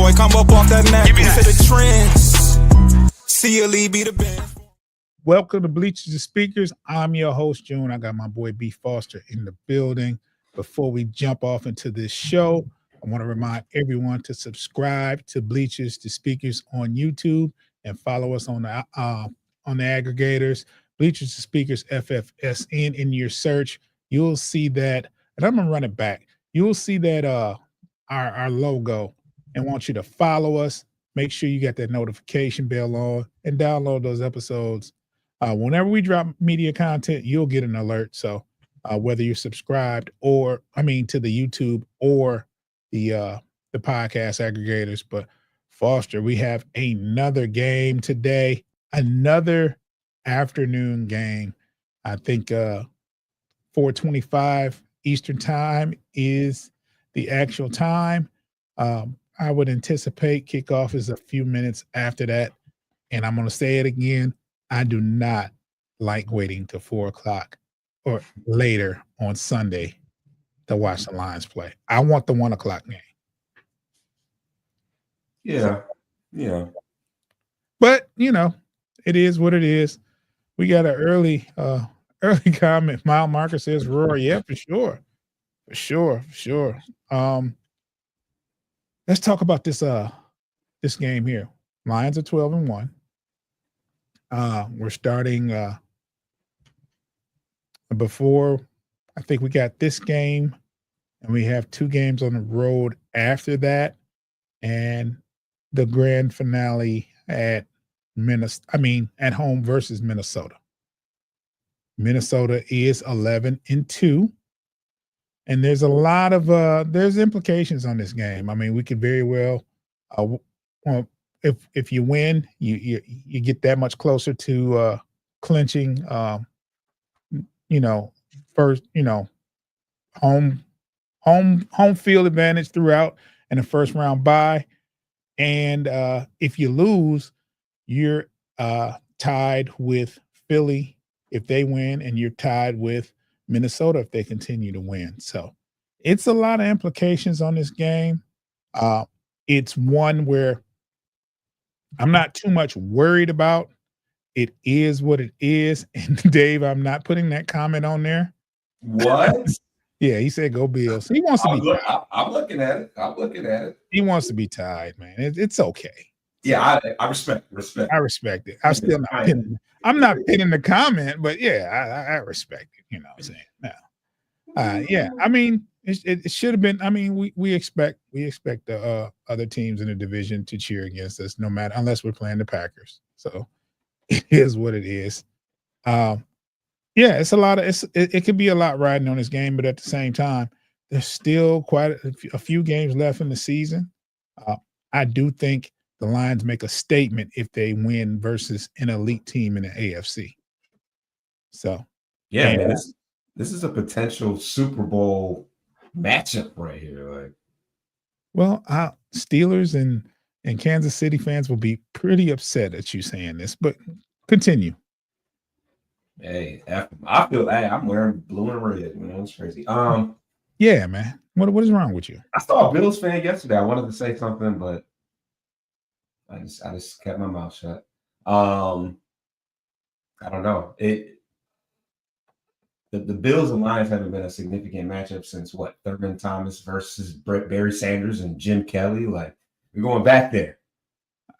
boy, come up off that neck. Give me that. To the trends. CLE be the band. Welcome to Bleachers and Speakers. I'm your host, June. I got my boy B. Foster in the building. Before we jump off into this show, I want to remind everyone to subscribe to Bleachers to Speakers on YouTube and follow us on the aggregators. Bleachers to Speakers FFSN in your search. You'll see that, and I'm gonna run it back. You'll see that our logo, and want you to follow us. Make sure you got that notification bell on and download those episodes. Whenever we drop media content, you'll get an alert. So whether you're subscribed to the YouTube or the podcast aggregators. But Foster, we have another game today, another afternoon game. I think 4:25 Eastern time is the actual time. I would anticipate kickoff is a few minutes after that. And I'm going to say it again. I do not like waiting till 4 o'clock or later on Sunday to watch the Lions play. I want the 1 o'clock game. Yeah. But, it is what it is. We got an early comment. Mile Marker says roar. Yeah, for sure. Let's talk about this game here. Lions are 12-1. We're starting before, I think we got this game, and we have 2 games on the road after that, and the grand finale at home versus Minnesota. Minnesota is 11-2, and there's a lot of there's implications on this game. I mean, we could very well, if you win, you get that much closer to clinching. First, home field advantage throughout and a first round bye. And if you lose, you're tied with Philly if they win, and you're tied with Minnesota if they continue to win. So it's a lot of implications on this game. It's one where I'm not too much worried about. It is what it is. And Dave, I'm not putting that comment on there. What? Yeah, he said go Bills. He wants to be tied. I'm looking at it. He wants to be tied, man. It's okay. Yeah, I respect. I respect it. I'm still not pinning. I'm not pinning the comment, but yeah, I respect it. You know what I'm saying? Now, yeah. I mean, it should have been. I mean, we expect the other teams in the division to cheer against us, no matter, unless we're playing the Packers. So it is what it is. Yeah, it's a lot of it could be a lot riding on this game, but at the same time, there's still quite a few games left in the season. I do think the Lions make a statement if they win versus an elite team in the AFC. So, yeah, man, this is a potential Super Bowl matchup right here. Like, well, Steelers and Kansas City fans will be pretty upset at you saying this, but continue. Hey, I'm wearing blue and red. It's crazy. Yeah, man. What is wrong with you? I saw a Bills fan yesterday. I wanted to say something, but I just kept my mouth shut. I don't know. The Bills and Lions haven't been a significant matchup since what? Thurman Thomas versus Barry Sanders and Jim Kelly. Like, we're going back there.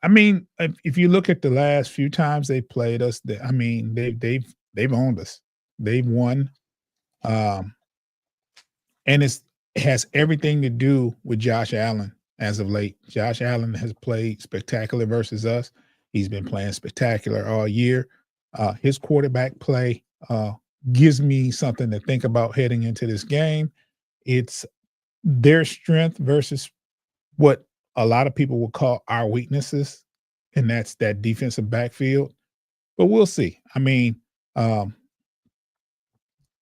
I mean, if you look at the last few times they played us, they've owned us. They've won, and it has everything to do with Josh Allen as of late. Josh Allen has played spectacular versus us. He's been playing spectacular all year. His quarterback play gives me something to think about heading into this game. It's their strength versus what a lot of people will call our weaknesses, and that's that defensive backfield. But we'll see. I mean, I'm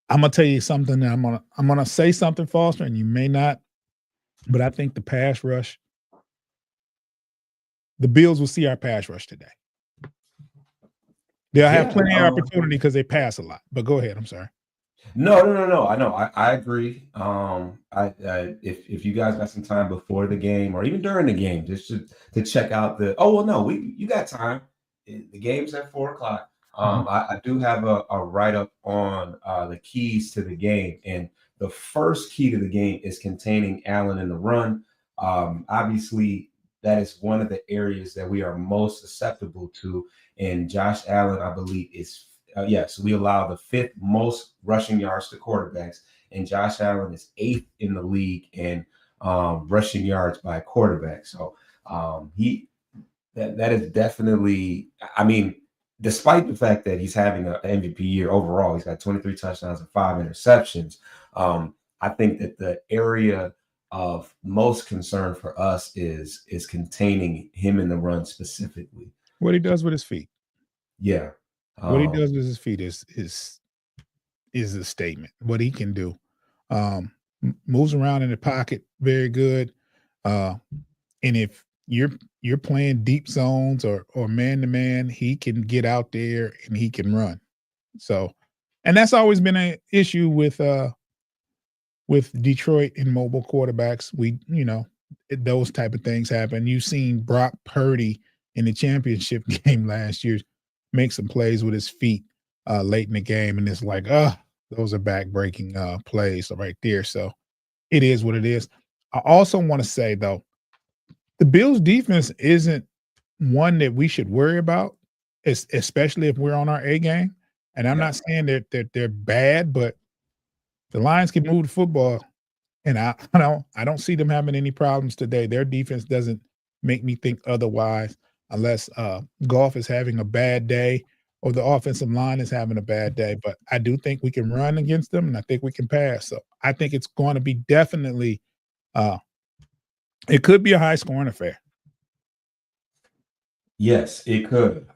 gonna tell you something. I'm gonna say something, Foster, and you may not, but I think the pass rush, the Bills will see our pass rush today. They'll have plenty of opportunity because they pass a lot. But go ahead. I'm sorry. No. I know. I agree. If you guys got some time before the game or even during the game, just to check out the. Oh well, no, you got time. The game's at 4 o'clock. I do have a write up on the keys to the game, and the first key to the game is containing Allen in the run. Obviously, that is one of the areas that we are most susceptible to, and Josh Allen, I believe, is yes, we allow the fifth most rushing yards to quarterbacks, and Josh Allen is eighth in the league in rushing yards by a quarterback. So he that is definitely. I mean, despite the fact that he's having an MVP year overall, he's got 23 touchdowns and 5 interceptions. I think that the area of most concern for us is containing him in the run specifically. What he does with his feet. Yeah. What he does with his feet is a statement. What he can do, moves around in the pocket very good, and if you're playing deep zones or man to man, he can get out there and he can run. So, and that's always been an issue with Detroit and mobile quarterbacks. Those type of things happen. You've seen Brock Purdy in the championship game last year make some plays with his feet late in the game, and it's like, those are back-breaking plays right there. So it is what it is. I also want to say, though, the Bills' defense isn't one that we should worry about, especially if we're on our A game. And I'm not saying that they're bad, but the Lions can move the football, and I don't see them having any problems today. Their defense doesn't make me think otherwise, unless Goff is having a bad day or the offensive line is having a bad day. But I do think we can run against them, and I think we can pass. So I think it's going to be definitely it could be a high-scoring affair. Yes, it could.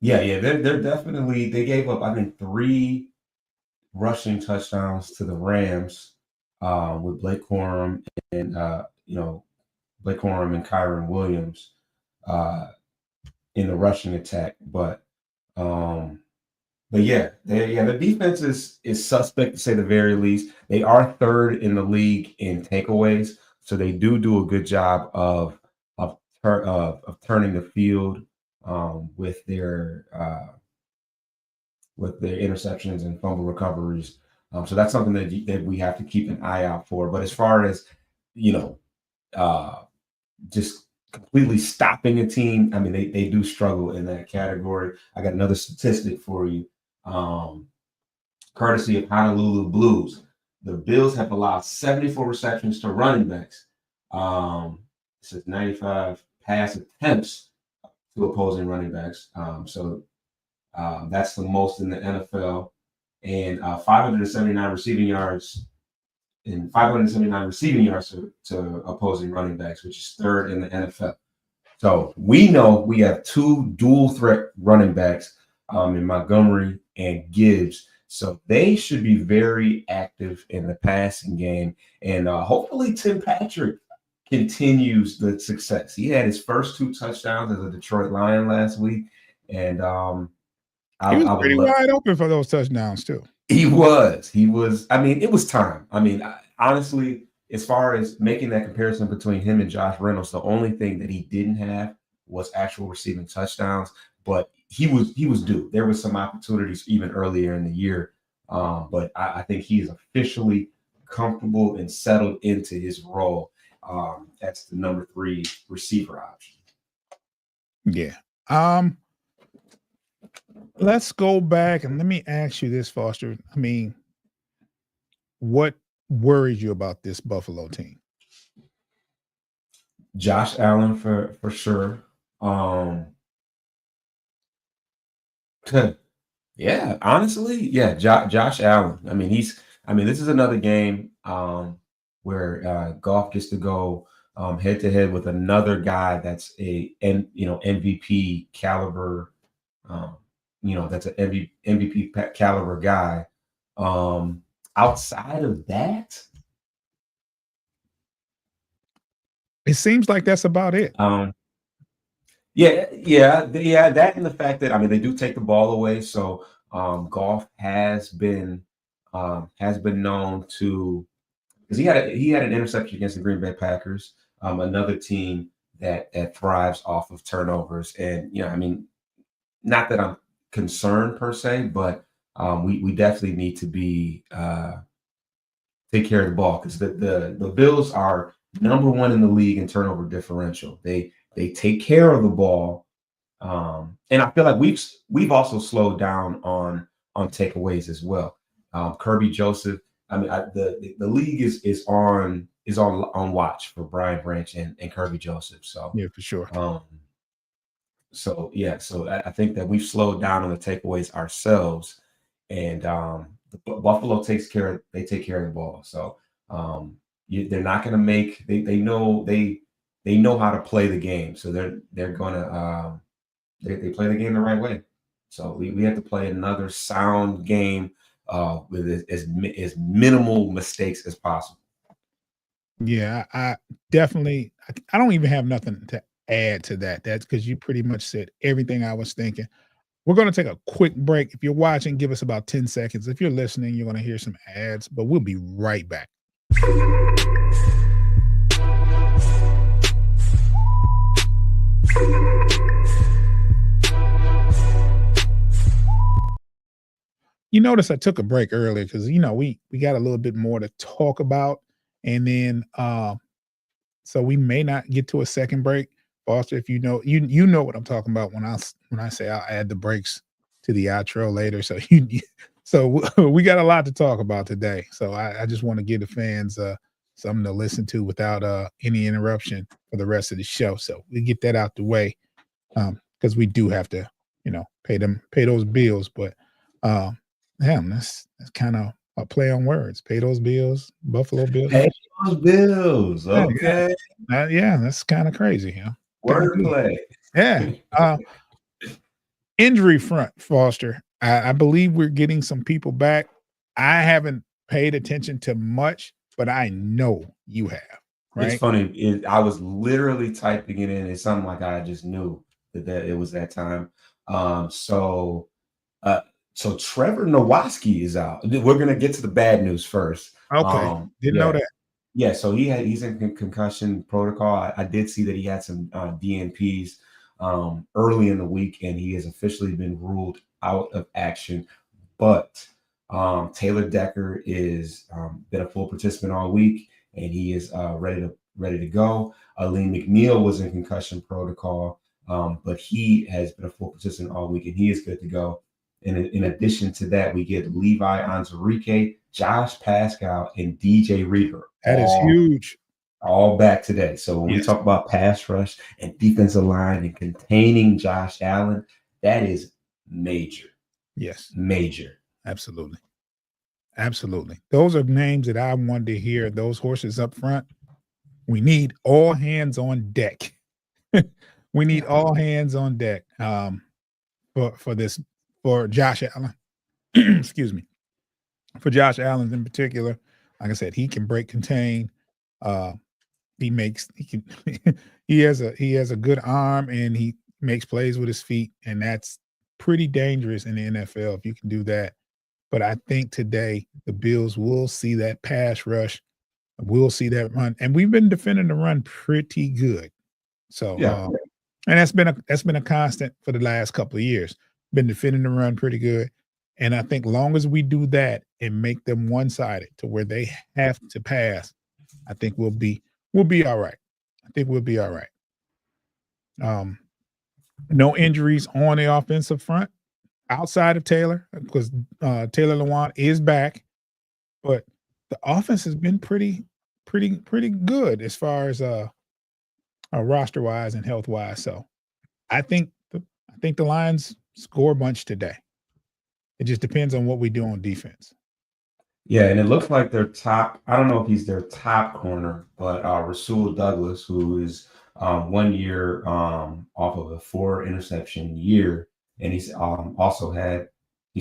They're definitely they gave up, I think, 3 rushing touchdowns to the Rams with Blake Corum and Blake Corum and Kyron Williams in the rushing attack. But the defense is suspect to say the very least. They are third in the league in takeaways, so they do a good job of turning the field with their interceptions and fumble recoveries. So that's something that we have to keep an eye out for. But as far as just completely stopping a team, I mean, they do struggle in that category. I got another statistic for you. Courtesy of Honolulu Blues, the Bills have allowed 74 receptions to running backs. It says 95 pass attempts to opposing running backs. So that's the most in the NFL. And 579 receiving yards to opposing running backs, which is third in the NFL. So we know we have 2 dual threat running backs in Montgomery and Gibbs. So they should be very active in the passing game. And hopefully Tim Patrick continues the success. He had his first 2 touchdowns as a Detroit Lion last week. And he was pretty wide open for those touchdowns too. He was. I mean, it was time. I mean, honestly, as far as making that comparison between him and Josh Reynolds, the only thing that he didn't have was actual receiving touchdowns. But he was due. There was some opportunities even earlier in the year, but I think he is officially comfortable and settled into his role. That's the number 3 receiver option. Yeah. Let's go back and let me ask you this, Foster. I mean, what worries you about this Buffalo team? Josh Allen for sure. Yeah, honestly, yeah, Josh Allen. I mean, this is another game where Goff gets to go head to head with another guy that's MVP caliber. That's an MVP caliber guy. Outside of that, it seems like that's about it. That and the fact that, I mean, they do take the ball away. So Goff has been known to, because he had an interception against the Green Bay Packers, another team that thrives off of turnovers. And I mean, not that I'm concerned per se, but we definitely need to be take care of the ball, because the Bills are number one in the league in turnover differential. They take care of the ball, and I feel like we've also slowed down on takeaways as well. Kirby Joseph. I mean, the league is on watch for Brian Branch and Kirby Joseph. So Yeah, for sure. So I think that we've slowed down on the takeaways ourselves, and Buffalo take care of the ball. So they're not going to make, they know how to play the game. So they're going to they play the game the right way. So we have to play another sound game with as minimal mistakes as possible. Yeah, I definitely. I don't even have nothing to add to that. That's because you pretty much said everything I was thinking. We're going to take a quick break. If you're watching, give us about 10 seconds. If you're listening, you're going to hear some ads, but we'll be right back. You notice I took a break earlier because we got a little bit more to talk about, and then so we may not get to a second break. Foster, if you know what I'm talking about when I say I'll add the breaks to the outro later. So so we got a lot to talk about today. So I just want to give the fans something to listen to without any interruption for the rest of the show. So we get that out the way, because we do have to pay those bills. But damn, that's kind of a play on words. Pay those bills, Buffalo Bills. Pay those bills, okay. Yeah, that's kind of crazy. Wordplay. Yeah. Injury front, Foster. I believe we're getting some people back. I haven't paid attention to much, but I know you have. Right? It's funny. I was literally typing it in. It's something like I just knew that it was that time. So Trevor Nowatzki is out. We're gonna get to the bad news first. Okay, didn't know that. Yeah, so he's in concussion protocol. I did see that he had some DNPs early in the week, and he has officially been ruled out of action. But Taylor Decker is been a full participant all week, and he is ready to go. Lee McNeil was in concussion protocol, but he has been a full participant all week, and he is good to go. And in addition to that, we get Levi Onwuzurike, Josh Pascal, and DJ Reader. That is huge. All back today. So when we talk about pass rush and defensive line and containing Josh Allen, that is major. Yes. Major. Absolutely. Absolutely. Those are names that I wanted to hear. Those horses up front. We need all hands on deck. We need all hands on deck for Josh Allen. Excuse me. For Josh Allen in particular, like I said, he can break contain. He has a good arm, and he makes plays with his feet, and that's pretty dangerous in the NFL if you can do that. But I think today the Bills will see that pass rush. We'll see that run, and we've been defending the run pretty good. So, and that's been a constant for the last couple of years. Been defending the run pretty good, and I think long as we do that and make them one-sided to where they have to pass, I think we'll be all right. I think we'll be all right. No injuries on the offensive front outside of Taylor, because Taylor Lewan is back, but the offense has been pretty good as far as roster wise and health wise. So I think the Lions score a bunch today. It just depends on what we do on defense. Yeah, and it looks like their top, I don't know if he's their top corner, but Rasul Douglas, who is 1 year off of a 4 interception year. And he's he's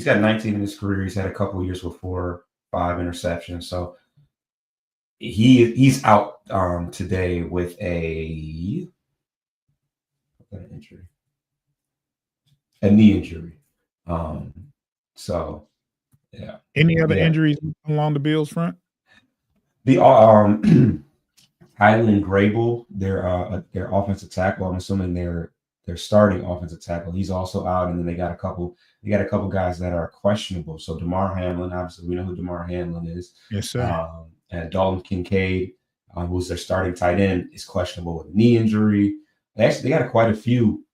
got 19 in his career. He's had a couple of years with 4 or 5 interceptions. So he's out today with a knee injury. So, yeah. Any other Yeah. injuries along the Bills front? The Hyland Grable, their offensive tackle. I'm assuming their starting offensive tackle. He's also out, and then they got a couple guys that are questionable. So DeMar Hamlin, obviously we know who DeMar Hamlin is. Yes, sir. And Dalton Kincaid, who's their starting tight end, is questionable with a knee injury. They got quite a few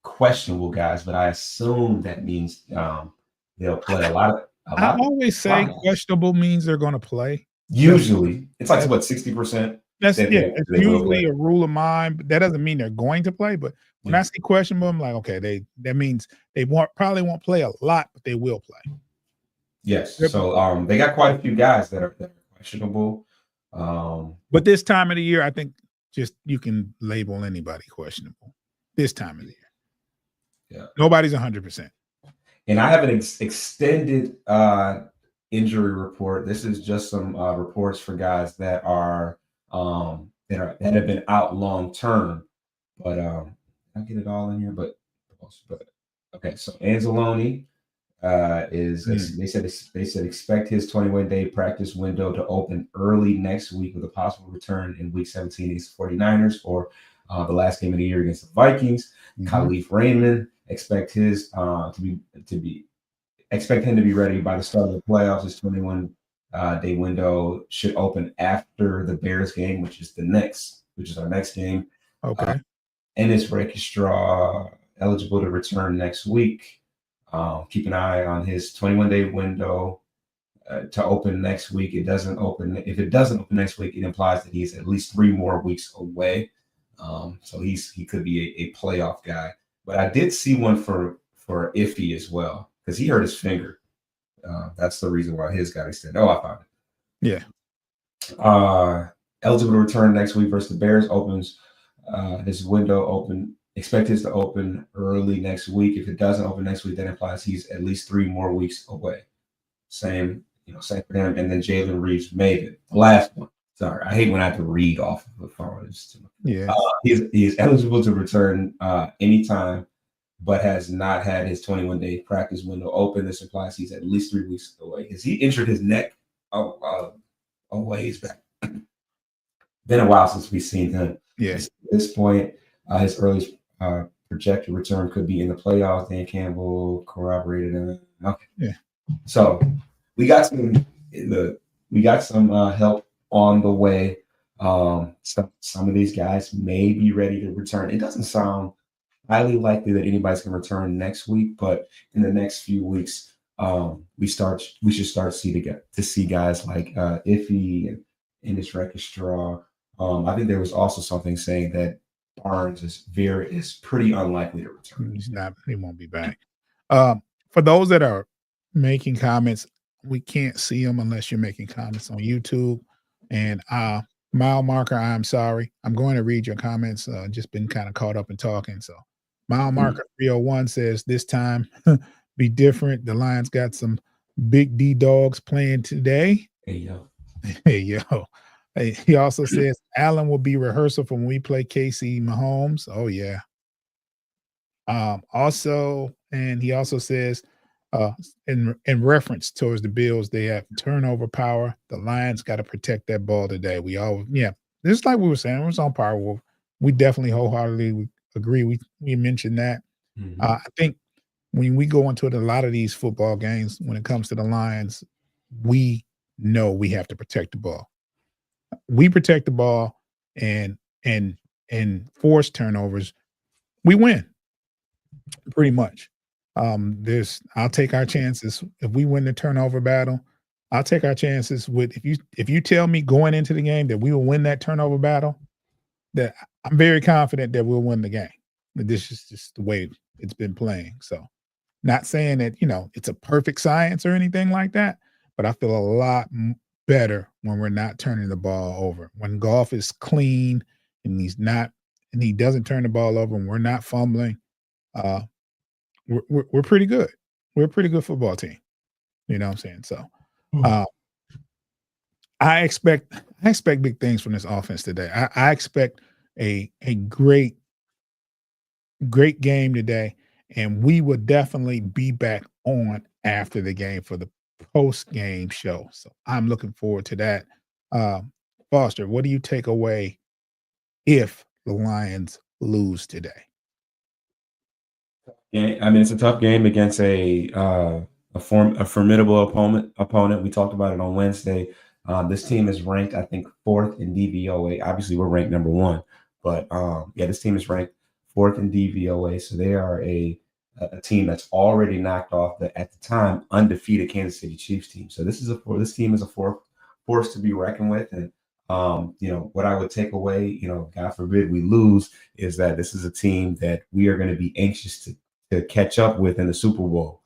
questionable guys, but I assume that means they'll play a lot. I always say questionable means they're going to play. Usually, it's like what 60%. It's They will play. usually a rule of mine, but that doesn't mean they're going to play. But when I see questionable, I'm like, okay, that means they probably won't play a lot, but they will play. Yes. So they got quite a few guys that are questionable. But this time of the year, I think just you can label anybody questionable. This time of the year. Yeah. Nobody's 100%. And I have an extended injury report. This is just some reports for guys that have been out long term. But I get it all in here. But okay. So Anzalone they said expect his 21-day practice window to open early next week with a possible return in Week 17 against the 49ers or the last game of the year against the Vikings. Khalif Raymond expect him to be ready by the start of the playoffs. His 21-day window should open after the Bears game, which is our next game. Okay. Ennis Rakestraw eligible to return next week. Keep an eye on his 21-day window to open next week. If it doesn't open next week, it implies that he's at least 3 more weeks away. So he could be a playoff guy. But I did see one for Iffy as well because he hurt his finger. That's the reason why his got extended. Oh, I found it. Yeah. Eligible to return next week versus the Bears opens. His window open. Expect his to open early next week. If it doesn't open next week, that implies he's at least 3 more weeks away. Same for him. And then Jalen Reeves-Maybin, the last one. Sorry, I hate when I have to read off of the phone. Yeah. He's eligible to return anytime, but has not had his 21-day practice window open. This implies he's at least 3 weeks away because he injured his neck a ways back. Been a while since we've seen him. Yes. At this point, his earliest projected return could be in the playoffs. Dan Campbell corroborated him. Okay. Yeah. So we got some help on the way. Some of these guys may be ready to return. It doesn't sound highly likely that anybody's going to return next week, but in the next few weeks, we should start to see guys like Iffy and Ennis Rakestraw. I think there was also something saying that Barnes is pretty unlikely to return. He won't be back. For those that are making comments, we can't see them unless you're making comments on YouTube. And Mile Marker, I'm sorry. I'm going to read your comments. Just been kind of caught up in talking. So Mile Marker 301 says this time be different. The Lions got some big D dogs playing today. Hey yo. Hey yo. He also says Allen will be rehearsal for when we play KC Mahomes. Oh yeah. He also says in reference towards the Bills, they have turnover power. The Lions got to protect that ball today. This is like we were saying, it was on Power Wolf. We definitely wholeheartedly agree. We mentioned that. Mm-hmm. I think when we go into a lot of these football games, when it comes to the Lions, we know we have to protect the ball. We protect the ball and force turnovers, we win pretty much. I'll take our chances. If we win the turnover battle, I'll take our chances with if you tell me going into the game that we will win that turnover battle, that I'm very confident that we'll win the game. This is just the way it's been playing. So not saying that, it's a perfect science or anything like that, but I feel a lot better when we're not turning the ball over. When Goff is clean and he doesn't turn the ball over and we're not fumbling, we're pretty good. We're a pretty good football team. You know what I'm saying? So I expect big things from this offense today. I expect a great game today, and we will definitely be back on after the game for the post-game show. So I'm looking forward to that. Foster, what do you take away if the Lions lose today? Yeah, I mean, it's a tough game against a formidable opponent. We talked about it on Wednesday. This team is ranked, I think, fourth in DVOA. Obviously, we're ranked number one, but yeah, this team is ranked fourth in DVOA. So they are a team that's already knocked off the at the time undefeated Kansas City Chiefs team. So this team is a force to be reckoned with. And what I would take away, God forbid we lose, is that this is a team that we are going to be anxious to catch up with in the Super Bowl,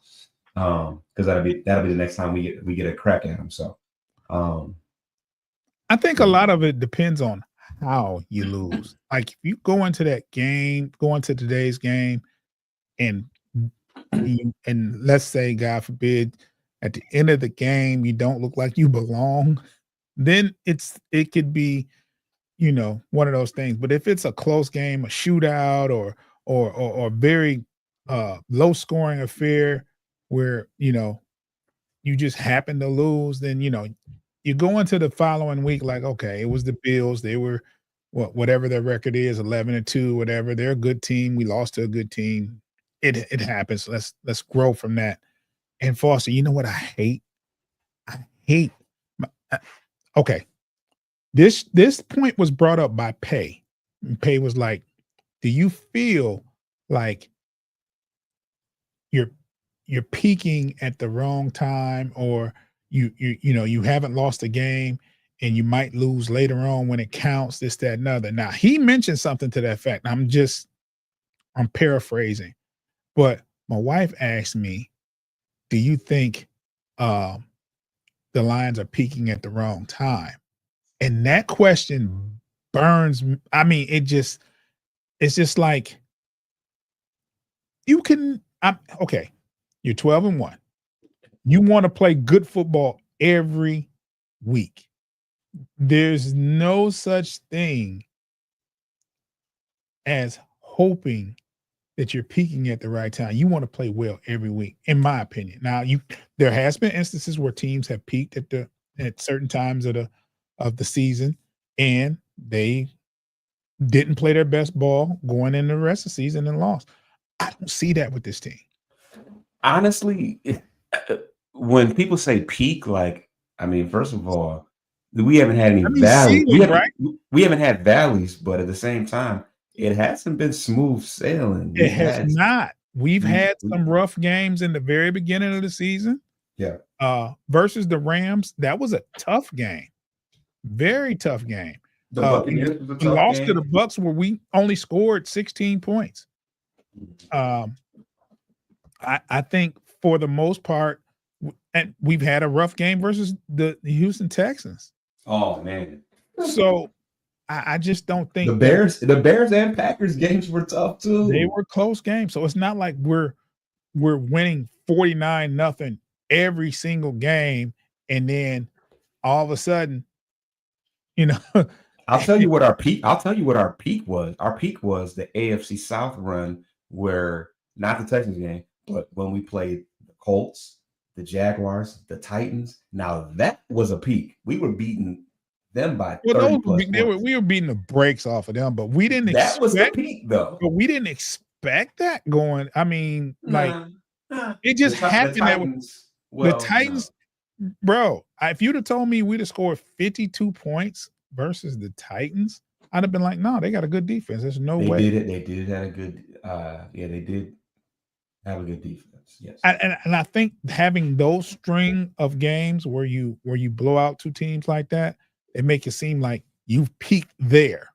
because that'll be the next time we get a crack at them. So, I think a lot of it depends on how you lose. Like if you go into today's game, and let's say, God forbid, at the end of the game you don't look like you belong, then it could be one of those things. But if it's a close game, a shootout, or very low scoring affair where you just happen to lose, then you go into the following week like, okay, it was the Bills. They were whatever their record is, 11-2, whatever. They're a good team. We lost to a good team. It happens. Let's grow from that. And Foster, you know what I hate? I hate. Okay, this point was brought up by Pay. And Pay was like, "Do you feel like you're peaking at the wrong time, or you haven't lost a game and you might lose later on when it counts, this, that, and other?" Now he mentioned something to that effect. I'm paraphrasing, but my wife asked me, "Do you think the Lions are peaking at the wrong time?" And that question burns. I mean, it's just like okay, you're 12-1. You want to play good football every week. There's no such thing as hoping that you're peaking at the right time. You want to play well every week, in my opinion. Now, there has been instances where teams have peaked at certain times of the season, and they didn't play their best ball going in the rest of the season and lost. I don't see that with this team. Honestly, when people say peak, like, I mean, first of all, we haven't had any valleys. We haven't had valleys, but at the same time, it hasn't been smooth sailing. It has not. We've had some rough games in the very beginning of the season. Yeah. Versus the Rams, that was a tough game. Very tough game. The Buccaneers was a tough we lost game. to the Bucs where we only scored 16 points. I think for the most part, and we've had a rough game versus the Houston Texans. Oh man! So I just don't think the Bears and Packers games were tough too. They were close games, so it's not like we're winning 49-0 every single game, and then all of a sudden, I'll tell you what our peak was. Our peak was the AFC South run, where not the Texans game, but when we played the Colts, the Jaguars, the Titans. Now that was a peak. We were beating them by 30 plus points. We were beating the brakes off of them, but we didn't that was the peak though. But we didn't expect that going. I mean, it just happened the Titans, bro. If you'd have told me we'd have scored 52 points versus the Titans, I'd have been like, no, they got a good defense. There's no way. They did have a good they did have a good defense. Yes. And I think having those string of games where you blow out two teams like that, it make it seem like you've peaked there.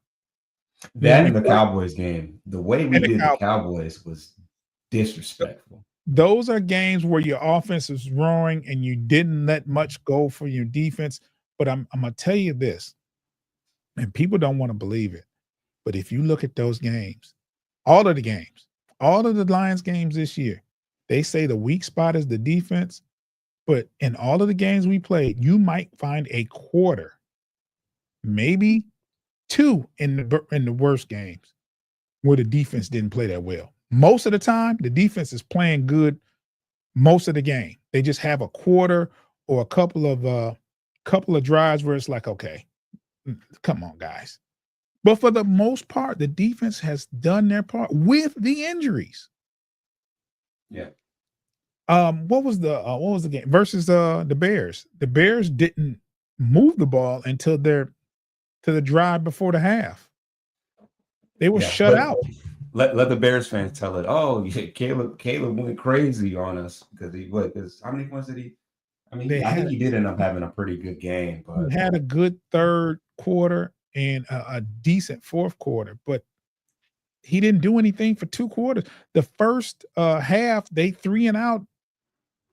That and the Cowboys game, the way we did the Cowboys was disrespectful. Those are games where your offense is roaring and you didn't let much go for your defense. But I'm gonna tell you this, and people don't want to believe it, but if you look at those games, all of the Lions games this year, they say the weak spot is the defense, but in all of the games we played, you might find a quarter, maybe two in the worst games where the defense didn't play that well. Most of the time, the defense is playing good most of the game. They just have a quarter or a couple of drives where it's like, okay, come on, guys. But for the most part, the defense has done their part with the injuries. Yeah. What was the game versus the Bears? The Bears didn't move the ball until to the drive before the half. They were shut out. Let the Bears fans tell it. Oh, yeah, Caleb went crazy on us because how many points did he? I mean, I think he did end up having a pretty good game, but he had a good third quarter and a decent fourth quarter, but he didn't do anything for 2 quarters. The first half, they 3 and out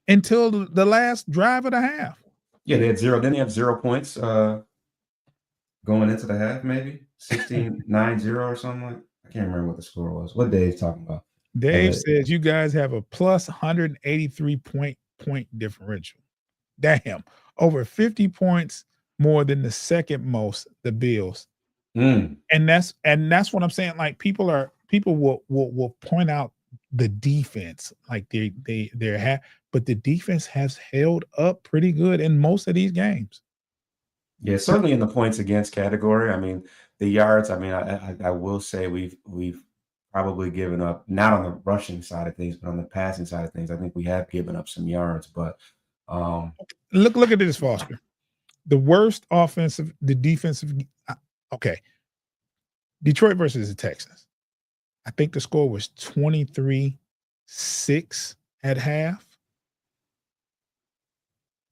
until the last drive of the half. Yeah, they had 0. Then they have 0 points going into the half, maybe 16-9-0 or something like. I can't remember what the score was. What Dave's talking about? Dave says you guys have a plus 183 point differential. Damn, over 50 points more than the second most, the Bills. And that's what I'm saying. Like people will point out the defense, like they're but the defense has held up pretty good in most of these games. Yeah, certainly in the points against category. I mean, the yards. I mean, I will say we've probably given up, not on the rushing side of things, but on the passing side of things. I think we have given up some yards, but look at this, Foster. The worst offensive, the defensive. Okay, Detroit versus the Texans. I think the score was 23-6 at half.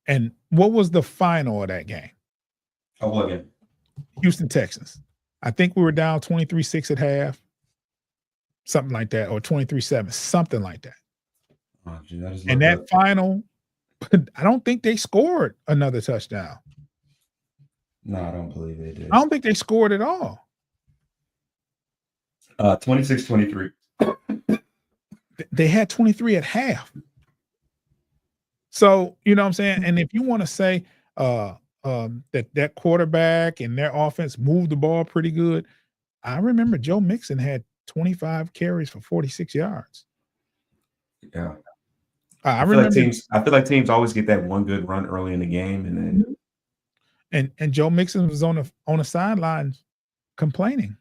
And what was the final of that game? Oh, what game? Houston Texans. I think we were down 23-6 at half. Something like that, or 23-7, something like that. Oh, gee, and that final, I don't think they scored another touchdown. No, I don't believe they did. I don't think they scored at all. 26-23. They had 23 at half. So, you know what I'm saying? And if you want to say that quarterback and their offense moved the ball pretty good, I remember Joe Mixon had 25 carries for 46 yards. Yeah. I feel like teams always get that one good run early in the game, and then and Joe Mixon was on the sidelines complaining.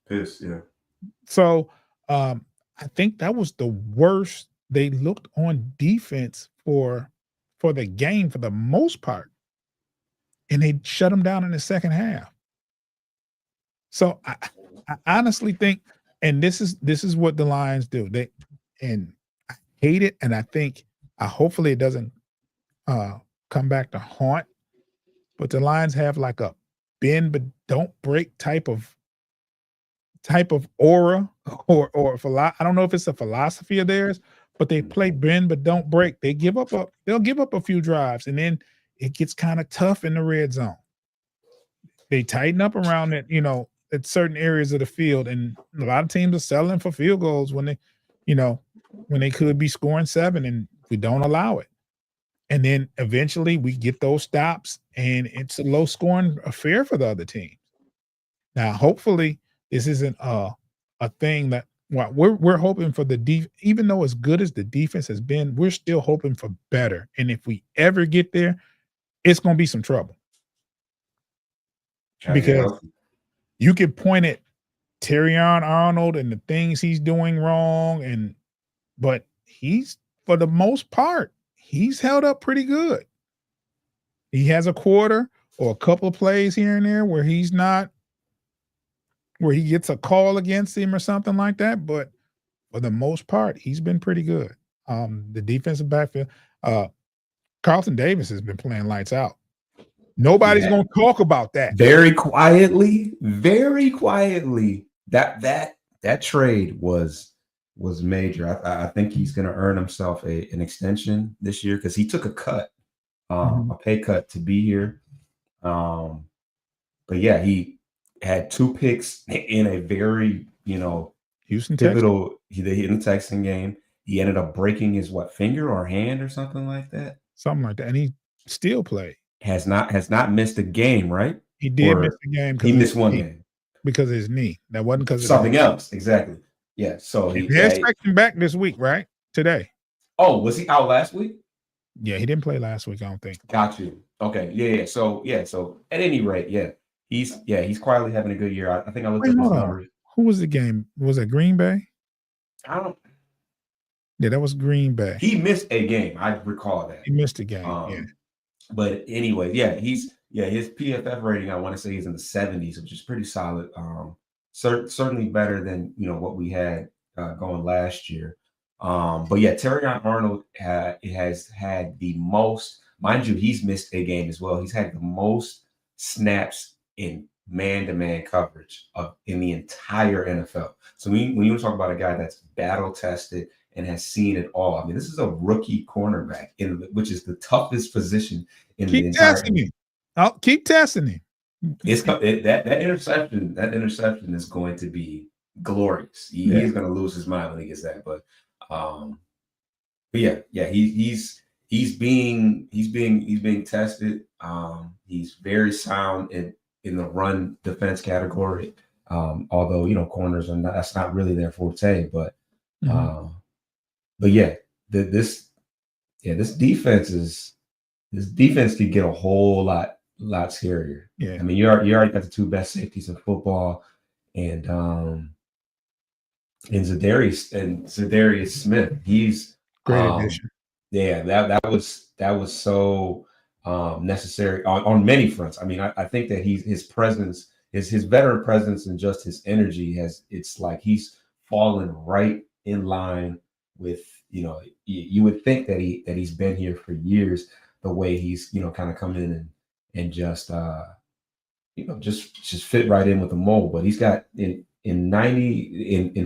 Pissed, yeah. So I think that was the worst they looked on defense for the game for the most part. And they shut them down in the second half. So I honestly think, and this is what the Lions do. And I hate it, and I think hopefully it doesn't come back to haunt. But the Lions have like a bend but don't break type of aura or I don't know if it's a philosophy of theirs, but they play bend but don't break. They'll give up a few drives, and then it gets kind of tough in the red zone. They tighten up around it, at certain areas of the field, and a lot of teams are settling for field goals when they could be scoring 7, and we don't allow it. And then eventually we get those stops, and it's a low-scoring affair for the other team. Now, hopefully, this isn't a thing that we're hoping for even though as good as the defense has been, we're still hoping for better. And if we ever get there, it's going to be some trouble. Because you can point at Terrion Arnold and the things he's doing wrong, but he's, for the most part, he's held up pretty good. He has a quarter or a couple of plays here and there where he gets a call against him or something like that, but for the most part, he's been pretty good. The defensive backfield, Carlton Davis has been playing lights out. Nobody's going to talk about that. Very quietly. That trade was major. I think he's going to earn himself an extension this year because he took a cut, a pay cut to be here. But yeah, he had 2 picks in a very, Houston pivotal in the Texan game. He ended up breaking his finger or hand or something like that. Something like that, and he still played. Has not missed a game, right? He did miss the game. He missed one game because of his knee. That wasn't because of something else. Exactly. Yeah. So they're expecting back this week, right? Today. Oh, was he out last week? Yeah, he didn't play last week, I don't think. Got you. Okay. Yeah. So at any rate, he's quietly having a good year. I think I looked Wait, up his hold on. numbers. Who was the game? Was it Green Bay? I don't. Yeah, that was Green Bay. He missed a game. I recall that. He missed a game. Yeah. But anyway, his PFF rating, I want to say, he's in the 70s, which is pretty solid. Certainly better than what we had going last year. But yeah, Terrion Arnold has had the most, mind you, he's missed a game as well. He's had the most snaps in man-to-man coverage in the entire NFL. So when you talk about a guy that's battle tested and has seen it all, I mean, this is a rookie cornerback, which is the toughest position in the entire. Testing him. I'll keep testing him. That interception is going to be glorious. He is going to lose his mind when he gets that. But he's being tested. He's very sound in the run defense category. Although corners are that's not really their forte. But this defense could get a whole lot scarier. Yeah. I mean, you already got the two best safeties in football, and Zadarius Smith. He's great addition. Yeah, that was so necessary on many fronts. I mean, I think that his presence, his veteran presence, and just his energy it's like he's fallen right in line with you would think that he's been here for years. The way he's kind of come in and just just fit right in with the mold. But he's got in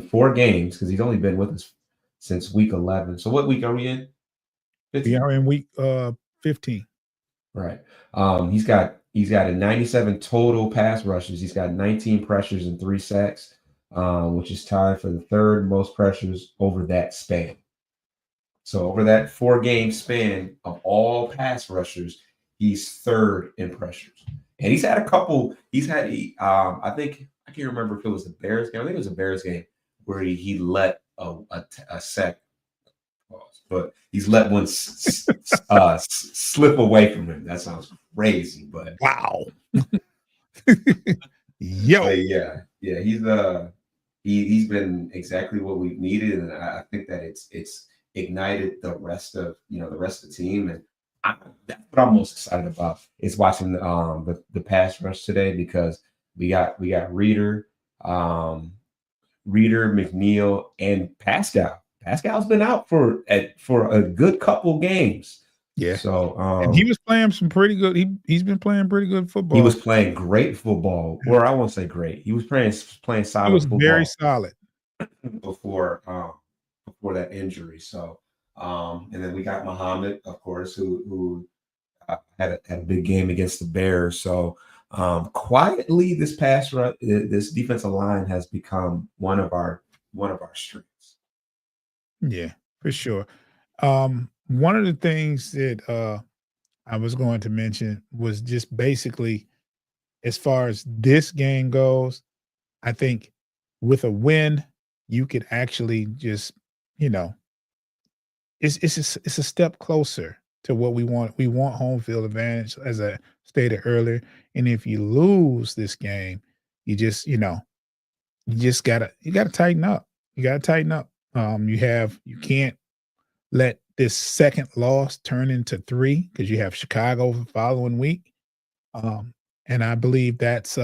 4 games, because he's only been with us since week 11. So what week are we in? 15? We are in week 15. Right. He's got a 97 total pass rushes. He's got 19 pressures and 3 sacks, which is tied for the third most pressures over that span. So over that 4-game span of all pass rushers, he's third in pressures. And he's had a couple. I think, I can't remember if it was the Bears game. I think it was a Bears game where he let a sack, but he's let one slip away from him. That sounds crazy, but wow. Yo, but he's been exactly what we've needed, and I think that it's ignited the rest of the team, and that's what I'm most excited about is watching the pass rush today, because we got Reader, McNeil, and Pascal. Pascal's been out for a good couple games. Yeah. So and he was playing some pretty good. He's been playing pretty good football. He was playing great football, or I won't say great. He was playing solid. He was football very solid before that injury. So and then we got Muhammad, of course, who had a big game against the Bears. So quietly, this defensive line has become one of our strengths. Yeah, for sure. One of the things that I was going to mention was just basically, as far as this game goes, I think with a win, you could actually just, it's a step closer to what we want. We want home field advantage, as I stated earlier. And if you lose this game, you gotta tighten up. You gotta tighten up. You can't let this second loss turn into 3, because you have Chicago the following week. And I believe that's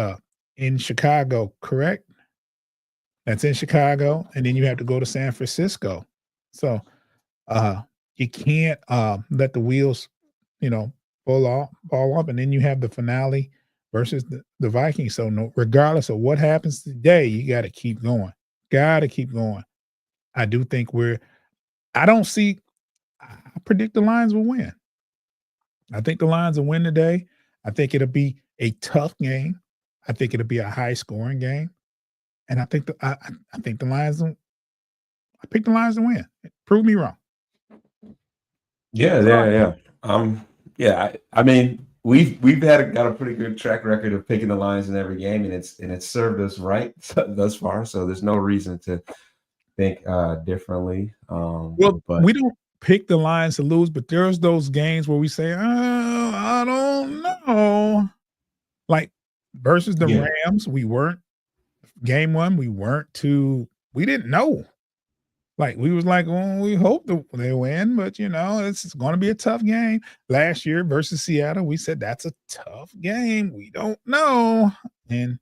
in Chicago, correct? That's in Chicago. And then you have to go to San Francisco. So you can't let the wheels, fall off. And then you have the finale versus the Vikings. So regardless of what happens today, you got to keep going. I do think I predict the Lions will win. I think the Lions will win today. I think it'll be a tough game. I think it'll be a high-scoring game. And I think I think the Lions will. I pick the Lions to win. Prove me wrong. Yeah. I mean, we've got a pretty good track record of picking the Lions in every game, and it's served us right thus far. So there's no reason to think differently. Well, but we don't. pick the Lions to lose, but there's those games where we say, "Oh, I don't know." Like versus the Rams, we weren't game 1, we didn't know. Like we was like, "Oh, we hope they win, but it's going to be a tough game." Last year versus Seattle, we said that's a tough game. We don't know. And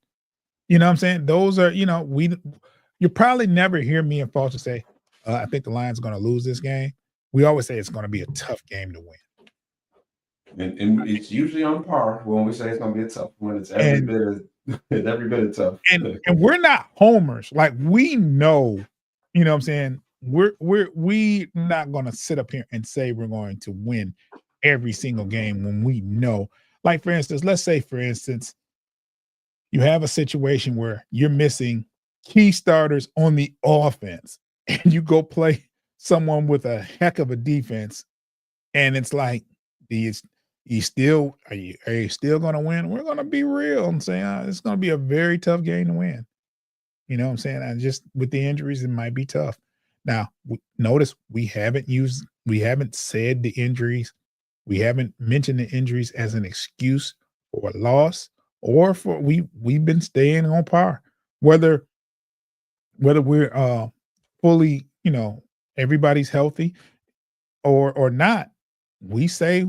you know what I'm saying? Those are, you probably never hear me and Foster say, I think the Lions are going to lose this game. We always say it's going to be a tough game to win. And it's usually on par when we say it's going to be a tough one. It's every And bit of tough. and we're not homers. Like we know, you know what I'm saying? We not going to sit up here and say we're going to win every single game when we know. Like for instance, let's say for instance, you have a situation where you're missing key starters on the offense and you go play someone with a heck of a defense, and it's like, are you still going to win? We're going to be real and say it's going to be a very tough game to win. You know what I'm saying? And just with the injuries, it might be tough. Now, notice we haven't said the injuries. We haven't mentioned the injuries as an excuse for a loss or for we've been staying on par. Whether we're fully, everybody's healthy or not, we say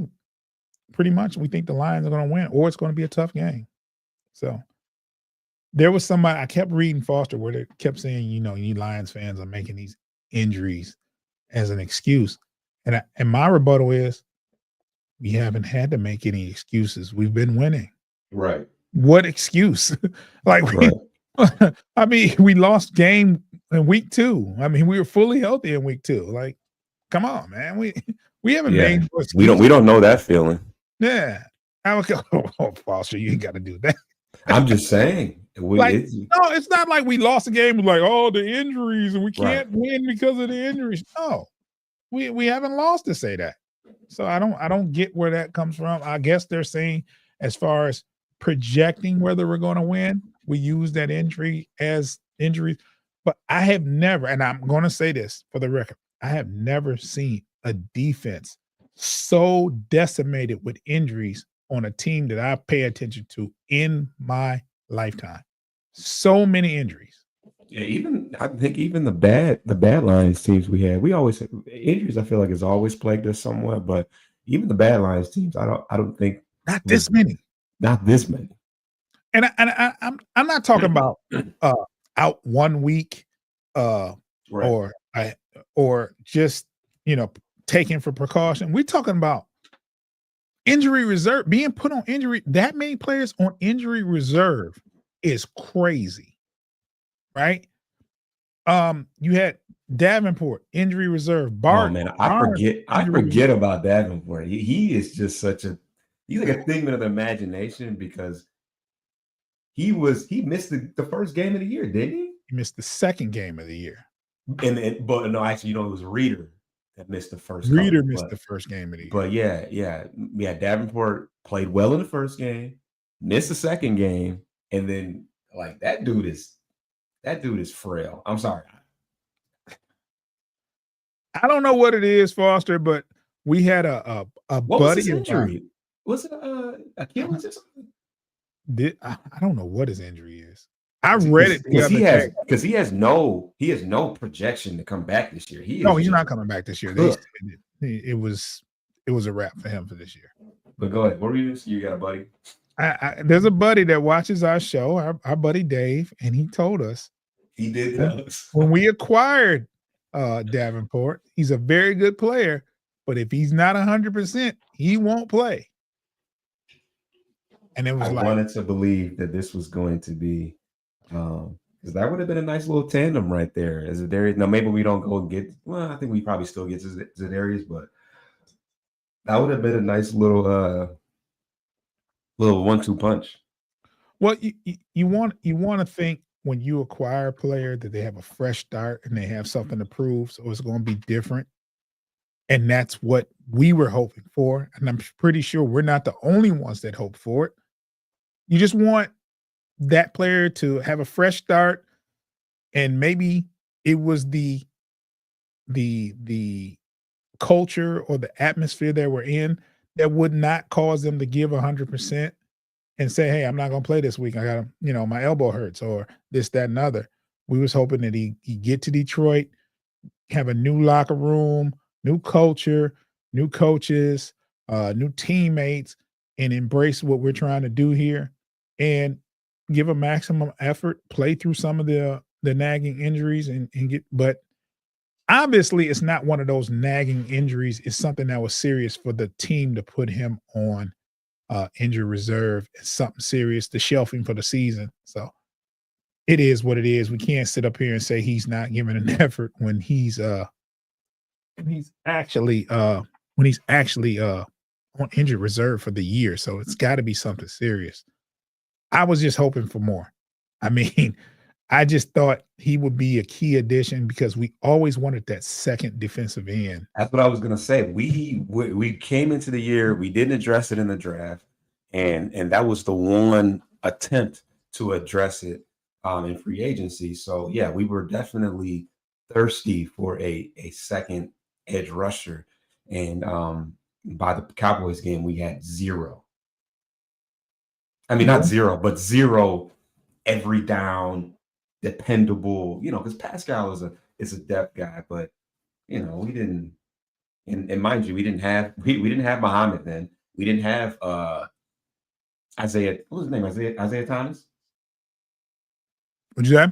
pretty much we think the Lions are going to win or it's going to be a tough game. So there was somebody I kept reading Foster where they kept saying, you Lions fans are making these injuries as an excuse. And my rebuttal is we haven't had to make any excuses. We've been winning. Right. What excuse? I mean, we lost game in week 2. I mean, we were fully healthy in week 2. Like, come on, man. We haven't made no excuses. We don't know that feeling. Yeah. I would go, Foster, you ain't got to do that. I'm just saying. No, it's not like we lost a game like, the injuries and we can't win because of the injuries. No, we haven't lost to say that. So I don't get where that comes from. I guess they're saying as far as projecting whether we're going to win, we use that injury as injuries. But I have never, and I'm going to say this for the record, I have never seen a defense so decimated with injuries on a team that I pay attention to in my lifetime. So many injuries. Yeah, I think even the bad Lions teams we had, we always have injuries. I feel like has always plagued us somewhat, but even the bad Lions teams, I don't think not this many. And I'm not talking about out 1 week, or just taken for precaution. We're talking about injury reserve, being put on injury. That many players on injury reserve is crazy, right? You had Davenport injury reserve. Bart, I forget about Davenport. He is just he's like a figment of the imagination because he missed the first game of the year, didn't he? He missed the second game of the year. But no, actually, it was Reeder that missed the first. Missed the first game of the year. But yeah. Davenport played well in the first game, missed the second game, and then like that dude is frail. I'm sorry. I don't know what it is, Foster, but we had a what buddy was his injury. Was it Achilles or something? I don't know what his injury is. I read it because he has no projection to come back this year. He's not coming back this year. It was a wrap for him for this year. But go ahead. What were you got a buddy? There's a buddy that watches our show, our buddy Dave, and he told us he did tell us when we acquired Davenport, he's a very good player, but if he's not 100%, he won't play. And it was I wanted to believe that this was going to be because that would have been a nice little tandem right there. As Zadarius, now maybe we don't go and get. Well, I think we probably still get Zadarius, but that would have been a nice little 1-2 punch. Well, you want to think when you acquire a player that they have a fresh start and they have something to prove, so it's going to be different. And that's what we were hoping for. And I'm pretty sure we're not the only ones that hope for it. You just want that player to have a fresh start, and maybe it was the culture or the atmosphere that we're in that would not cause them to give 100% and say, "Hey, I'm not going to play this week. I got, my elbow hurts or this, that, and other." We was hoping that he get to Detroit, have a new locker room, new culture, new coaches, new teammates, and embrace what we're trying to do here, and give a maximum effort, play through some of the nagging injuries, and get. But obviously, it's not one of those nagging injuries. It's something that was serious for the team to put him on injury reserve. It's something serious, the shelving for the season. So it is what it is. We can't sit up here and say he's not giving an effort when he's actually on injured reserve for the year. So it's got to be something serious. I was just hoping for more. I mean, I just thought he would be a key addition because we always wanted that second defensive end. That's what I was gonna say. We came into the year, we didn't address it in the draft, and that was the one attempt to address it in free agency. So yeah, we were definitely thirsty for a second edge rusher, and by the Cowboys game, we had zero. I mean, not zero, but zero every down, dependable. Because Pascal is a depth guy, but we didn't. And mind you, we didn't have Muhammad then. We didn't have Isaiah. What was his name? Isaiah Thomas. What'd you say?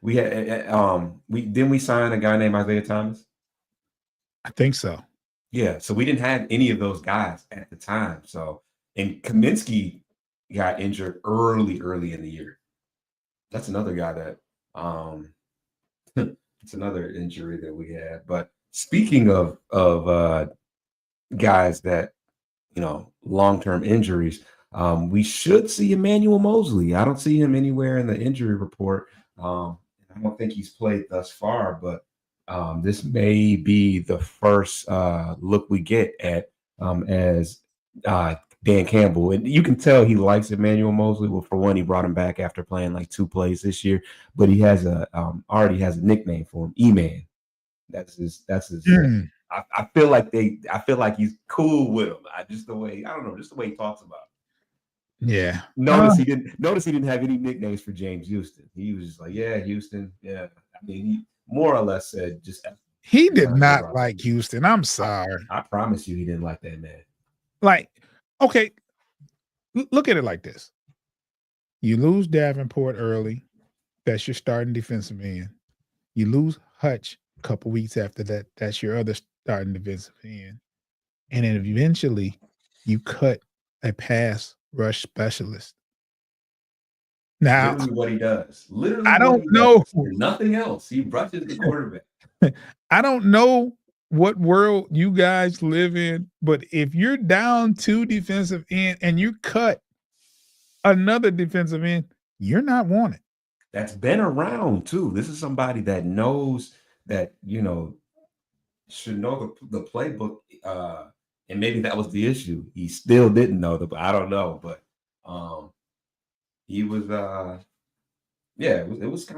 We had we signed a guy named Isaiah Thomas. I think so. Yeah, so we didn't have any of those guys at the time. So, and Kaminsky got injured early in the year. That's another guy that it's another injury that we had. But speaking of guys that long-term injuries, we should see Emmanuel Mosley. I don't see him anywhere in the injury report. I don't think he's played thus far, but this may be the first look we get at as Dan Campbell. And you can tell he likes Emmanuel Mosley. Well, for one, he brought him back after playing like 2 plays this year, but he has already has a nickname for him, E-Man. That's his. I feel like he's cool with him. Just the way he talks about it. Yeah. Notice he didn't have any nicknames for James Houston. He was just like, yeah, Houston. Yeah. I mean, he more or less said just. He did not like Houston. I'm sorry. I promise you, he didn't like that man. Like, okay, look at it like this. You lose Davenport early. That's your starting defensive end. You lose Hutch a couple weeks after that. That's your other starting defensive end. And then eventually you cut a pass rush specialist. Now, literally what he does. Literally, I don't know. Nothing else. He rushes the quarterback. I don't know what world you guys live in, but if you're down 2 defensive end and you cut another defensive end, you're not wanted. That's been around too. This is somebody that knows that, should know the playbook. And maybe that was the issue. He still didn't know I don't know, but he was that was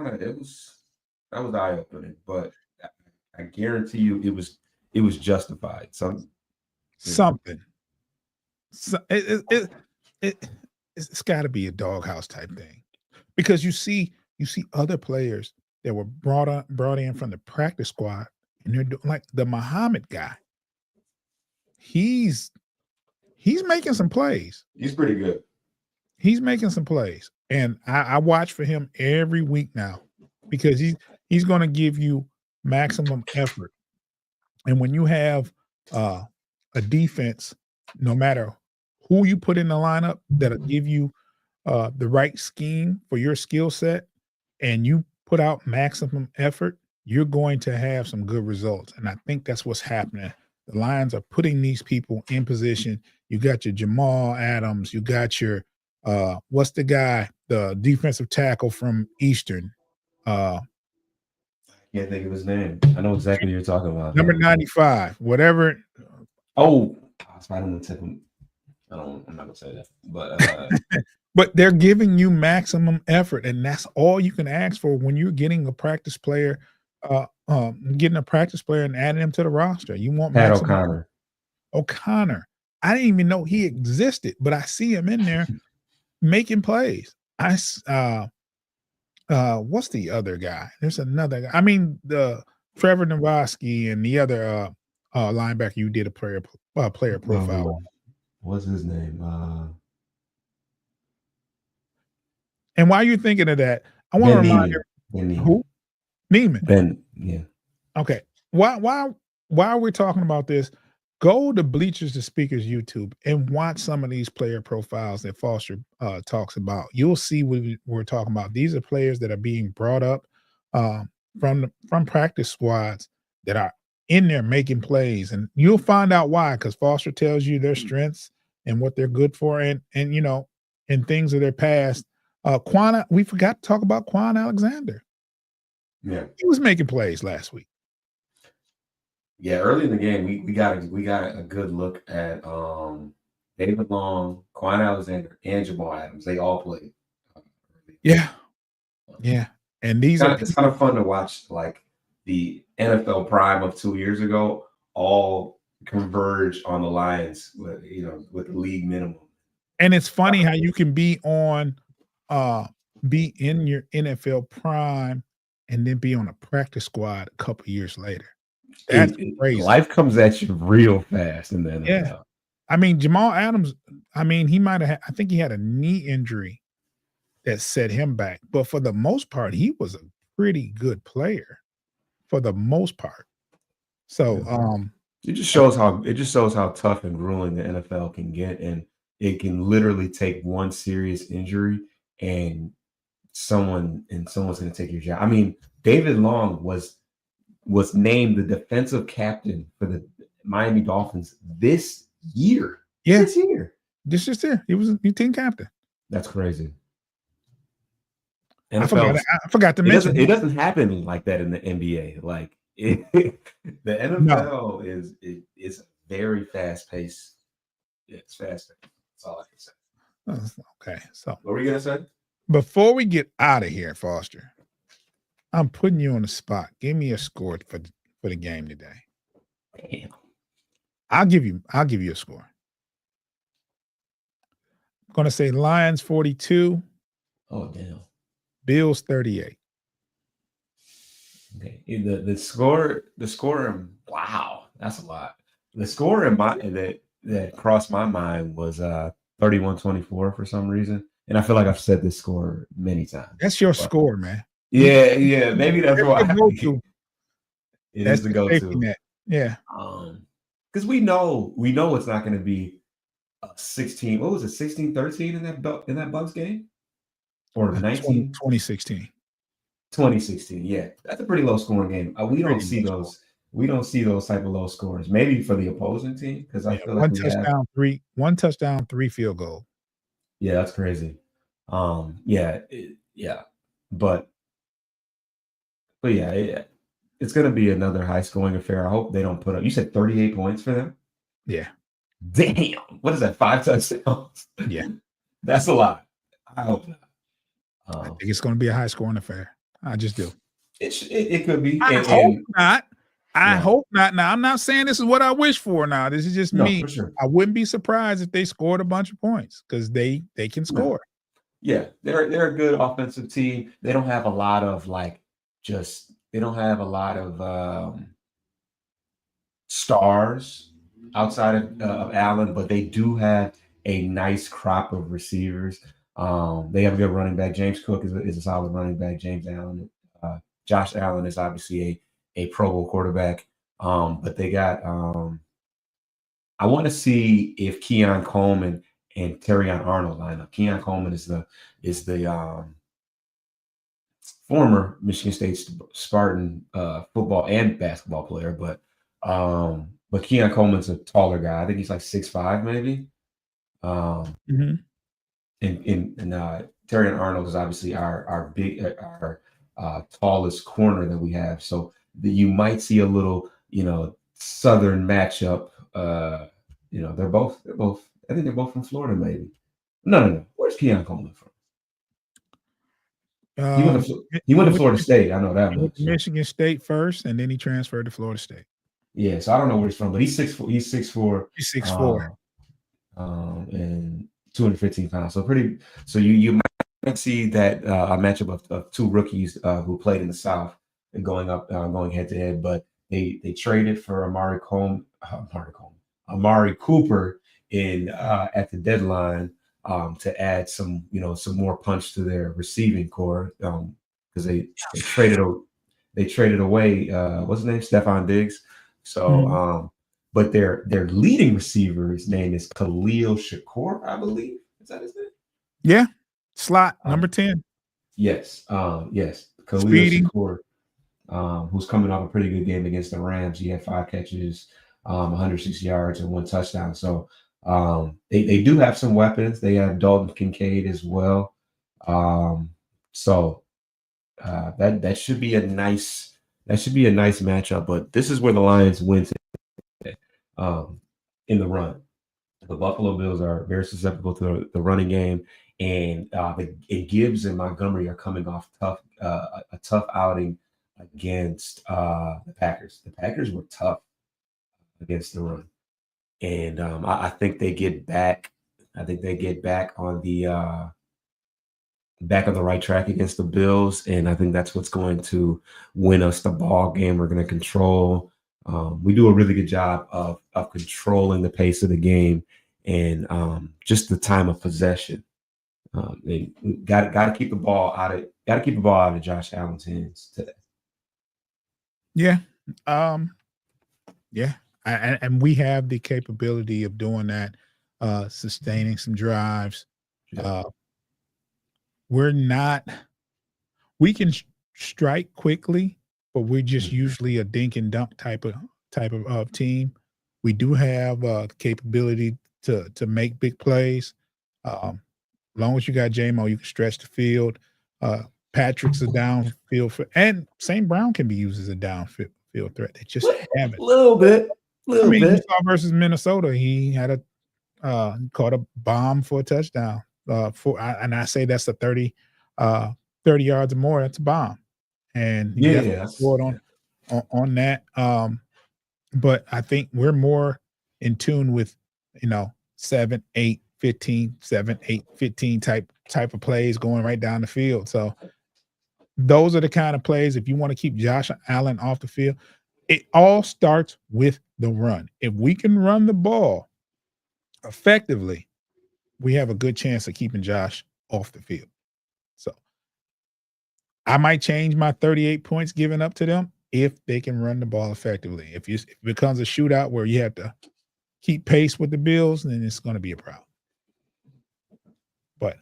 eye-opening, but I guarantee you it was justified. Something. So it's got to be a doghouse type thing, because you see other players that were brought in from the practice squad, and they're doing, like the Muhammad guy. He's making some plays. He's pretty good. He's making some plays, and I watch for him every week now, because he's going to give you maximum effort. And when you have a defense, no matter who you put in the lineup, that'll give you the right scheme for your skill set, and you put out maximum effort, you're going to have some good results. And I think that's what's happening. The Lions are putting these people in position. You got your Jamal Adams. You got your what's the guy, the defensive tackle from Eastern? Can't think of his name. I know exactly what you're talking about. Number 95, whatever. Oh, I don't want to take him. I'm not gonna say that, but but they're giving you maximum effort, and that's all you can ask for when you're getting a practice player getting a practice player and adding him to the roster. You want Pat Maximum O'Connor. I didn't even know he existed, but I see him in there making plays. What's the other guy? There's another guy. I mean, the Trevor Nowoski and the other linebacker you did a player profile. What's his name? And while you're thinking of that, I want to remind you who? Neiman. Yeah. Okay. While we're talking about this, go to Bleachers to Speakers YouTube and watch some of these player profiles that Foster talks about. You'll see what we're talking about. These are players that are being brought up from practice squads that are in there making plays, and you'll find out why, because Foster tells you their strengths and what they're good for, and and things of their past. We forgot to talk about Quan Alexander. Yeah, he was making plays last week. Yeah, early in the game, we got a good look at David Long, Quan Alexander, and Jamal Adams. They all played. Yeah, and these it's kind of fun to watch, like the NFL prime of 2 years ago all converge on the Lions with the league minimum. And it's funny how you can be in your NFL prime and then be on a practice squad a couple years later. That's crazy. Life comes at you real fast in the NFL. Yeah. I mean, Jamal Adams, he might have I think he had a knee injury that set him back. But for the most part, he was a pretty good player for the most part. So it just shows how tough and grueling the NFL can get, and it can literally take one serious injury and someone's going to take your job. I mean, David Long was named the defensive captain for the Miami Dolphins this year. Yeah. This year. He was a team captain. That's crazy. NFL, I forgot to mention it doesn't happen like that in the NBA. Like the NFL is very fast paced. It's fast. That's all I can say. Okay. So what were you gonna say? Before we get out of here, Foster, I'm putting you on the spot. Give me a score for the game today. Damn. I'll give you a score. I'm gonna say Lions 42. Oh damn. Bills 38. Okay. The score. Wow, that's a lot. The score that crossed my mind was 31-24 for some reason, and I feel like I've said this score many times. That's your score, man. Yeah. Maybe that's why it is the go-to. Yeah. Because we know it's not going to be 16. What was it? 16-13 in that Bucks game, or 19? 2016. 2016. Yeah, that's a pretty low scoring game. We don't see those. We don't see those type of low scores. Maybe for the opposing team, because I feel like one touchdown, 3 field goal. Yeah, that's crazy. Yeah, but yeah, it's going to be another high scoring affair. I hope they don't put up. You said 38 points for them. Yeah. Damn. What is that? 5 touchdowns? Yeah. That's a lot. I hope not. I think it's going to be a high scoring affair. I just do. It could be. I hope not. I hope not. Now, I'm not saying this is what I wish for now. This is just me. For sure. I wouldn't be surprised if they scored a bunch of points because they can score. Yeah, they're a good offensive team. They don't have a lot of stars outside of Allen, but they do have a nice crop of receivers. They have a good running back. James Cook is a solid running back. James Allen, Josh Allen is obviously a Pro Bowl quarterback. But they got. I want to see if Keon Coleman and Terrion Arnold line up. Keon Coleman is the former Michigan State Spartan football and basketball player, but Keon Coleman's a taller guy. I think he's like 6'5", maybe. And Terrion Arnold is obviously our tallest corner that we have. So you might see a little, Southern matchup. They're both. I think they're both from Florida, maybe. No. Where's Keon Coleman from? He went to Florida State. I know that He went much. to Michigan State first, and then he transferred to Florida State. Yeah, so I don't know where he's from, but he's 6'4". He's 6'4". He's 6'4". And 215 pounds. So pretty. So you might see that a matchup of two rookies who played in the South and going head to head. But they traded for Amari Cooper in at the deadline to add some more punch to their receiving core because they traded away what's his name, Stephon Diggs. So but their leading receiver's name is Khalil Shakur, I believe. Is that his name? Yeah, slot number 10. Yes, yes, Khalil Speedy. Shakur, who's coming off a pretty good game against the Rams. He had 5 catches, 106 yards, and 1 touchdown. So they do have some weapons. They have Dalton Kincaid as well. So that should be a nice matchup. But this is where the Lions win today, in the run. The Buffalo Bills are very susceptible to the running game, and Gibbs and Montgomery are coming off a tough outing against the Packers. The Packers were tough against the run, and I think they get back. I think they get back on the right track against the Bills, and I think that's what's going to win us the ball game. We're going to control. We do a really good job of controlling the pace of the game and just the time of possession. They got to keep the ball out of Josh Allen's hands today. Yeah, yeah, and we have the capability of doing that, sustaining some drives. Yeah. We can strike quickly, but we're just usually a dink and dunk type of team. We do have capability to make big plays. As long as you got J-Mo, you can stretch the field. Patrick's a downfield and St. Brown can be used as a downfield threat. They just haven't. Little bit. You saw versus Minnesota, he had caught a bomb for a touchdown. And I say that's a 30 yards or more. That's a bomb, and he scored on that. But I think we're more in tune with 7, 8, 15, 7, 8, 15 type of plays going right down the field. So those are the kind of plays, if you want to keep Josh Allen off the field, it all starts with the run. If we can run the ball effectively, we have a good chance of keeping Josh off the field. So I might change my 38 points given up to them if they can run the ball effectively. If it becomes a shootout where you have to keep pace with the Bills, then it's going to be a problem. But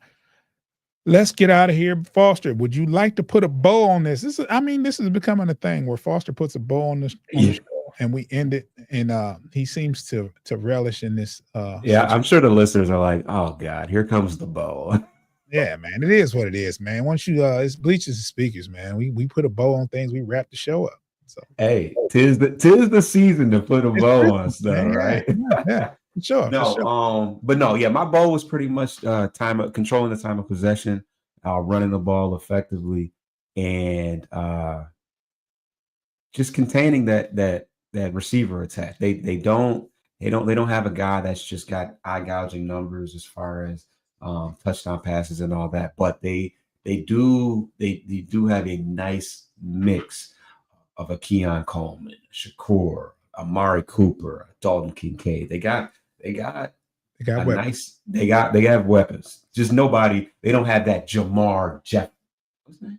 let's get out of here. Foster, would you like to put a bow on this? This is becoming a thing where Foster puts a bow on the show and we end it. And he seems to relish in this. I'm sure the listeners are like, "Oh God, here comes the bow." Yeah, man, it is what it is, man. Once you it's bleachers and speakers, man. We put a bow on things. We wrap the show up. So hey, tis the season to put a bow on stuff, right? Yeah. Sure. But no, my bow was pretty much controlling the time of possession, running the ball effectively, and just containing that receiver attack. They don't have a guy that's just got eye gouging numbers as far as touchdown passes and all that, but they do have a nice mix of a Keon Coleman, Shakur, Amari Cooper, Dalton Kincaid. They have weapons. Just nobody. They don't have that Jamar Jeff. What's his name?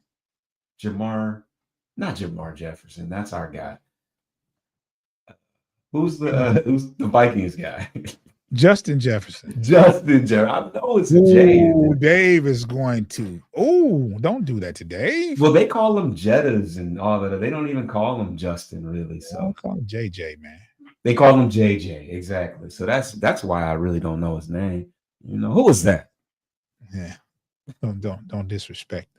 Not Jamar Jefferson. That's our guy. Who's the Vikings guy? Justin Jefferson. I know it's Jay. Dave is going to. Oh, don't do that to Dave. Well, they call him Jettas and all that. They don't even call him Justin, really. So call him JJ, man. They call him JJ, exactly. So that's why I really don't know his name. Who was that? Yeah, don't disrespect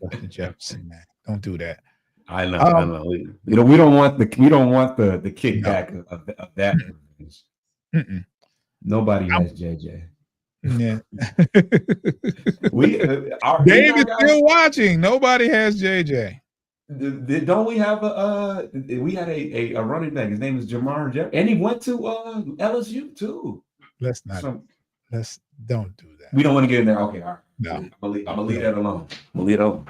Justin Jefferson, man. Don't do that. I know. We don't want the kickback of that. Mm-mm. Nobody has JJ. Yeah. Dave is still watching. Nobody has JJ. Don't we have we had a running back. His name is Jamar Jeff, and he went to LSU too. Let's don't do that. We don't want to get in there. Okay, all right. No. I'm gonna leave that alone. I'm gonna leave it alone.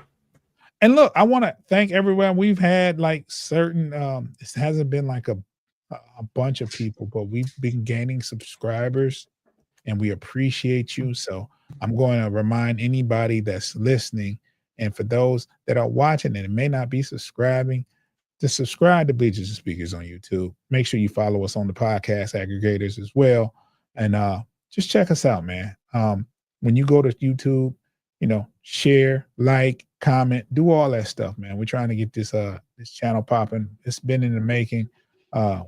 And look, I want to thank everyone. We've had like certain it hasn't been like a bunch of people, but we've been gaining subscribers and we appreciate you. So I'm going to remind anybody that's listening, and for those that are watching and may not be subscribing, to subscribe to Bleachers and Speakers on YouTube. Make sure you follow us on the podcast aggregators as well. And just check us out, man. When you go to YouTube, share, like, comment, do all that stuff, man. We're trying to get this channel popping. It's been in the making.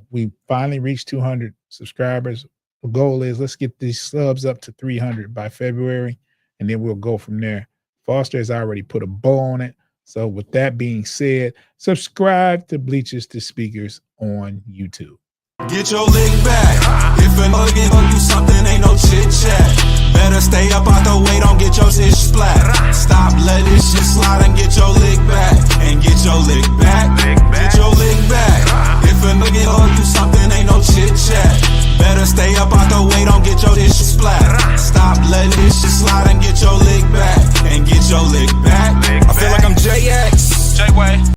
We finally reached 200 subscribers. The goal is let's get these subs up to 300 by February, and then we'll go from there. Foster has already put a bow on it. So with that being said, subscribe to Bleachers to Speakers on YouTube. Get your lick back. If a nugget on you something, ain't no chit chat. Better stay up out the way, don't get your shit splat. Stop letting shit slide and get your lick back. And get your lick